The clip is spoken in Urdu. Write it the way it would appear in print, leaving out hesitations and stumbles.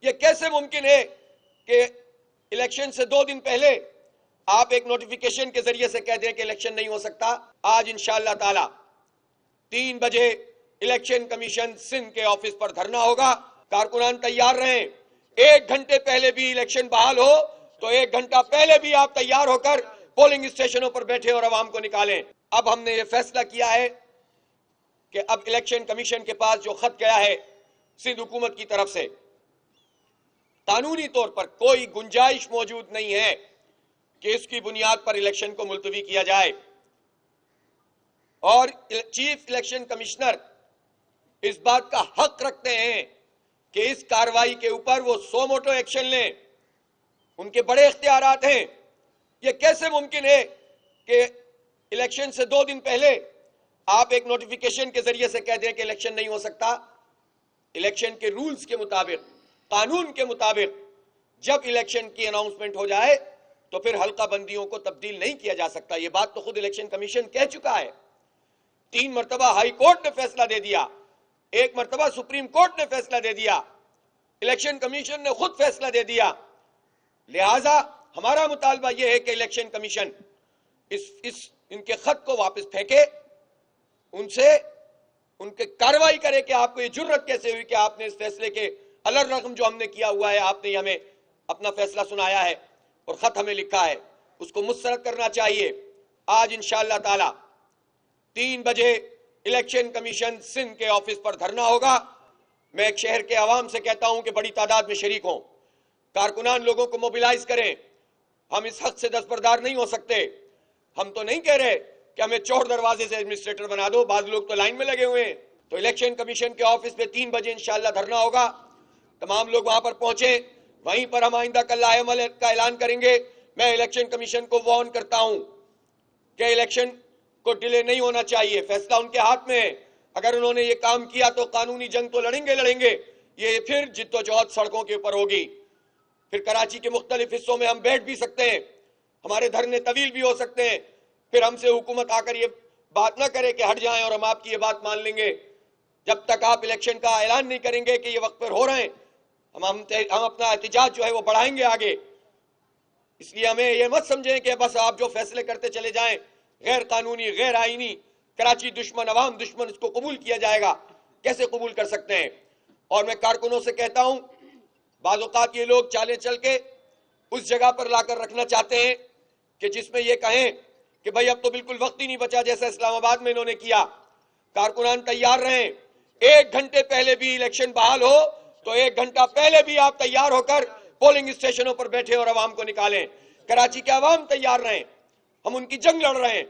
یہ کیسے ممکن ہے کہ الیکشن سے 2 دن پہلے آپ ایک نوٹیفیکیشن کے ذریعے سے کہہ دیں کہ الیکشن نہیں ہو سکتا؟ آج انشاءاللہ تعالی 3 بجے الیکشن کمیشن سندھ کے آفس پر دھرنا ہوگا. کارکنان تیار رہیں. 1 گھنٹے پہلے بھی الیکشن بحال ہو تو 1 گھنٹہ پہلے بھی آپ تیار ہو کر پولنگ اسٹیشنوں پر بیٹھے اور عوام کو نکالیں. اب ہم نے یہ فیصلہ کیا ہے کہ اب الیکشن کمیشن کے پاس جو خط گیا ہے سندھ حکومت کی طرف سے، قانونی طور پر کوئی گنجائش موجود نہیں ہے کہ اس کی بنیاد پر الیکشن کو ملتوی کیا جائے. اور چیف الیکشن کمشنر اس بات کا حق رکھتے ہیں کہ اس کارروائی کے اوپر وہ سو موٹو ایکشن لیں. ان کے بڑے اختیارات ہیں. یہ کیسے ممکن ہے کہ الیکشن سے 2 دن پہلے آپ ایک نوٹیفیکیشن کے ذریعے سے کہہ دیں کہ الیکشن نہیں ہو سکتا؟ الیکشن کے رولز کے مطابق، قانون کے مطابق جب الیکشن کی اناؤنسمنٹ ہو جائے تو پھر حلقہ بندیوں کو تبدیل نہیں کیا جا سکتا. یہ بات تو خود الیکشن کمیشن کہہ چکا ہے. 3 مرتبہ ہائی کورٹ نے فیصلہ دے دیا، 1 مرتبہ سپریم کورٹ نے فیصلہ دے دیا، الیکشن کمیشن نے خود فیصلہ دے دیا. لہٰذا ہمارا مطالبہ یہ ہے کہ الیکشن کمیشن ان کے خط کو واپس پھینکے، ان کے کارروائی کرے کہ آپ کو یہ جرت کیسے ہوئی کہ آپ نے اس فیصلے کے الرغم جو ہم نے کیا ہوا ہے، آپ نے ہمیں اپنا فیصلہ سنایا ہے اور خط ہمیں لکھا ہے، اس کو مسترد کرنا چاہیے. آج انشاءاللہ تعالی 3 بجے الیکشن کمیشن سندھ کے آفس پر دھرنا ہوگا. میں ایک شہر کے عوام سے کہتا ہوں کہ بڑی تعداد میں شریک ہوں. کارکنان لوگوں کو موبیلائز کریں. ہم اس حق سے دستبردار نہیں ہو سکتے. ہم تو نہیں کہہ رہے کہ ہمیں چور دروازے سے ایڈمنسٹریٹر بنا دو، بعض لوگ تو لائن میں لگے ہوئے ہیں. تو الیکشن کمیشن کے آفس پہ 3 بجے انشاءاللہ دھرنا ہوگا. تمام لوگ وہاں پر پہنچیں. وہیں پر ہم آئندہ کل لائحہ عمل کا اعلان کریں گے. میں الیکشن کمیشن کو وارن کرتا ہوں کہ الیکشن کو ڈیلے نہیں ہونا چاہیے. فیصلہ ان کے ہاتھ میں ہے. اگر انہوں نے یہ کام کیا تو قانونی جنگ تو لڑیں گے. یہ پھر جدوجہد سڑکوں کے اوپر ہوگی. پھر کراچی کے مختلف حصوں میں ہم بیٹھ بھی سکتے ہیں، ہمارے دھرنے طویل بھی ہو سکتے ہیں. پھر ہم سے حکومت آ کر یہ بات نہ کرے کہ ہٹ جائیں اور ہم آپ کی یہ بات مان لیں گے. جب تک آپ الیکشن کا اعلان نہیں کریں گے کہ یہ وقت پر ہو رہے ہیں، ہم اپنا احتجاج جو ہے وہ بڑھائیں گے آگے. اس لیے ہمیں یہ مت سمجھیں کہ بس آپ جو فیصلے کرتے چلے جائیں غیر قانونی، غیر آئینی، کراچی دشمن، عوام دشمن، اس کو قبول کیا جائے گا. کیسے قبول کر سکتے ہیں؟ اور میں کارکنوں سے کہتا ہوں، بعض اوقات یہ لوگ چالیں چل کے اس جگہ پر لا کر رکھنا چاہتے ہیں کہ جس میں یہ کہیں کہ بھائی اب تو بالکل وقت ہی نہیں بچا، جیسا اسلام آباد میں انہوں نے کیا. کارکنان تیار رہیں. 1 گھنٹے پہلے بھی الیکشن بحال ہو تو 1 گھنٹہ پہلے بھی آپ تیار ہو کر پولنگ اسٹیشنوں پر بیٹھے اور عوام کو نکالیں. کراچی کے عوام تیار رہیں. ہم ان کی جنگ لڑ رہے ہیں.